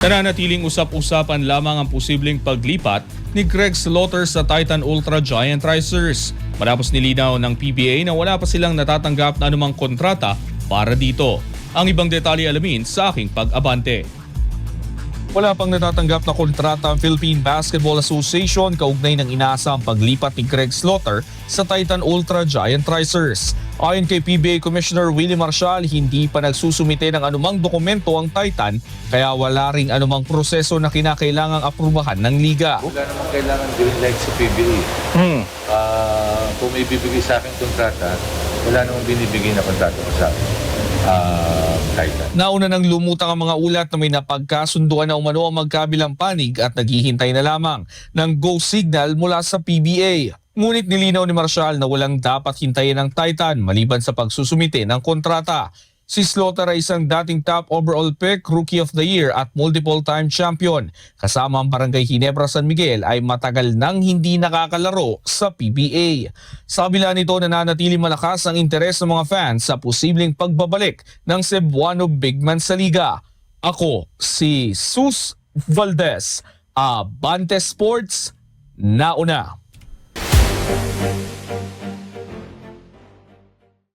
Nananatiling usap-usapan lamang ang posibleng paglipat ni Greg Slaughter sa Titan Ultra Giant Racers. Matapos nilinaw ng PBA na wala pa silang natatanggap na anumang kontrata para dito. Ang ibang detalye alamin sa aking pag-abante. Wala pang natatanggap na kontrata ang Philippine Basketball Association kaugnay ng inaasahang paglipat ni Greg Slaughter sa Titan Ultra Giant Racers. Ayon kay PBA Commissioner Willie Marcial, hindi pa nagsusumite ng anumang dokumento ang Titan kaya wala ring anumang proseso na kinakailangang aprubahan ng liga. Wala namang kailangan green light sa PBA. Kung may bibigay sa akin kontrata, wala namang binibigay na kontrata ko sa akin. Titan. Nauna nang lumutang ang mga ulat na may napagkasunduan na umano ang magkabilang panig at naghihintay na lamang ng go signal mula sa PBA. Ngunit nilinaw ni Marcial na walang dapat hintayin ng Titan maliban sa pagsusumite ng kontrata. Si Slaughter ay isang dating top overall pick, Rookie of the Year at multiple-time champion. Kasama ang Barangay Ginebra San Miguel ay matagal nang hindi nakakalaro sa PBA. Sa kabila nito, nananatili malakas ang interes ng mga fans sa posibleng pagbabalik ng Cebuano bigman sa liga. Ako si Sus Valdez, Abante Sports, nauna.